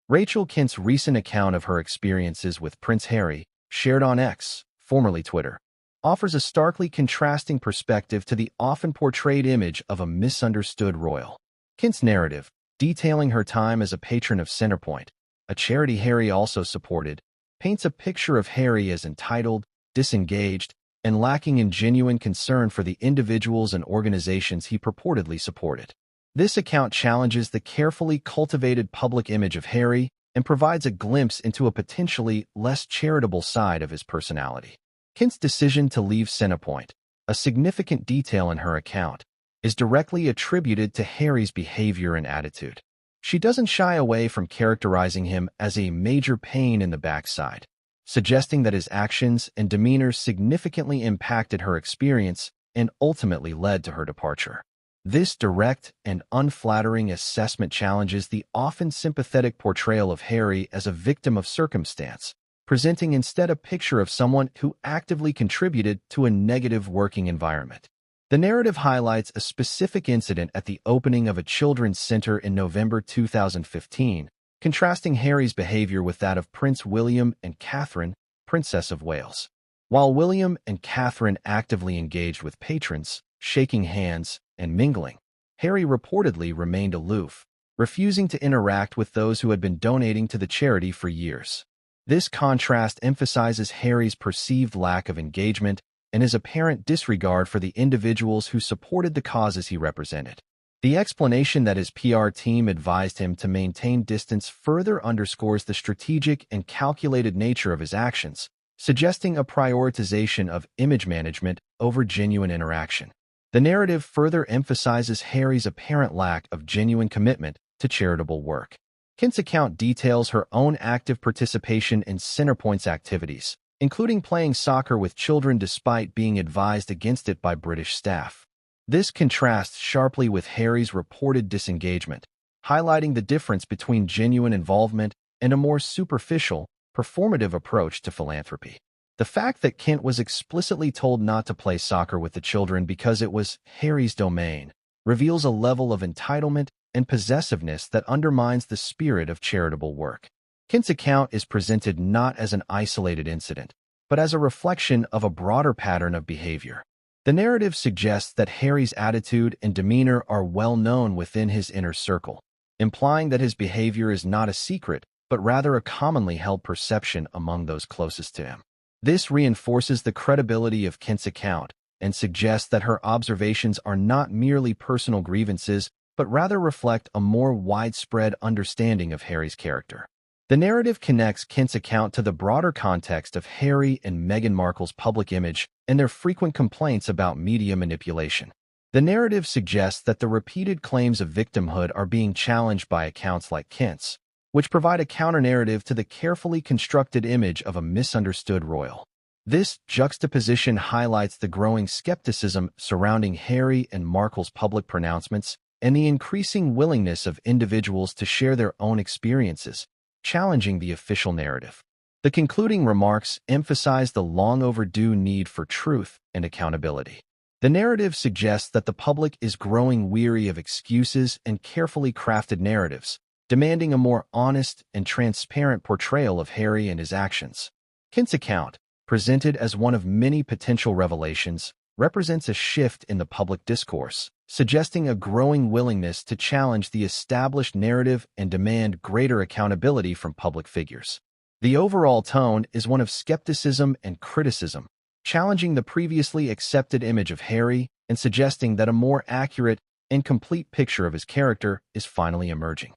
Rachel Kent's recent account of her experiences with Prince Harry, shared on X, formerly Twitter, offers a starkly contrasting perspective to the often portrayed image of a misunderstood royal. Kent's narrative, detailing her time as a patron of Centerpoint, a charity Harry also supported, paints a picture of Harry as entitled, disengaged, and lacking in genuine concern for the individuals and organizations he purportedly supported. This account challenges the carefully cultivated public image of Harry and provides a glimpse into a potentially less charitable side of his personality. Kent's decision to leave Centerpoint, a significant detail in her account, is directly attributed to Harry's behavior and attitude. She doesn't shy away from characterizing him as a major pain in the backside, suggesting that his actions and demeanor significantly impacted her experience and ultimately led to her departure. This direct and unflattering assessment challenges the often sympathetic portrayal of Harry as a victim of circumstance, presenting instead a picture of someone who actively contributed to a negative working environment. The narrative highlights a specific incident at the opening of a children's center in November 2015, contrasting Harry's behavior with that of Prince William and Catherine, Princess of Wales. While William and Catherine actively engaged with patrons, shaking hands, and mingling, Harry reportedly remained aloof, refusing to interact with those who had been donating to the charity for years. This contrast emphasizes Harry's perceived lack of engagement and his apparent disregard for the individuals who supported the causes he represented. The explanation that his PR team advised him to maintain distance further underscores the strategic and calculated nature of his actions, suggesting a prioritization of image management over genuine interaction. The narrative further emphasizes Harry's apparent lack of genuine commitment to charitable work. Kent's account details her own active participation in Centerpoint's activities, including playing soccer with children despite being advised against it by British staff. This contrasts sharply with Harry's reported disengagement, highlighting the difference between genuine involvement and a more superficial, performative approach to philanthropy. The fact that Kent was explicitly told not to play soccer with the children because it was Harry's domain reveals a level of entitlement and possessiveness that undermines the spirit of charitable work. Kent's account is presented not as an isolated incident, but as a reflection of a broader pattern of behavior. The narrative suggests that Harry's attitude and demeanor are well known within his inner circle, implying that his behavior is not a secret, but rather a commonly held perception among those closest to him. This reinforces the credibility of Kent's account and suggests that her observations are not merely personal grievances, but rather reflect a more widespread understanding of Harry's character. The narrative connects Kent's account to the broader context of Harry and Meghan Markle's public image and their frequent complaints about media manipulation. The narrative suggests that the repeated claims of victimhood are being challenged by accounts like Kent's, which provide a counter-narrative to the carefully constructed image of a misunderstood royal. This juxtaposition highlights the growing skepticism surrounding Harry and Markle's public pronouncements and the increasing willingness of individuals to share their own experiences, challenging the official narrative. The concluding remarks emphasize the long-overdue need for truth and accountability. The narrative suggests that the public is growing weary of excuses and carefully crafted narratives, demanding a more honest and transparent portrayal of Harry and his actions. Kent's account, presented as one of many potential revelations, represents a shift in the public discourse, suggesting a growing willingness to challenge the established narrative and demand greater accountability from public figures. The overall tone is one of skepticism and criticism, challenging the previously accepted image of Harry and suggesting that a more accurate and complete picture of his character is finally emerging.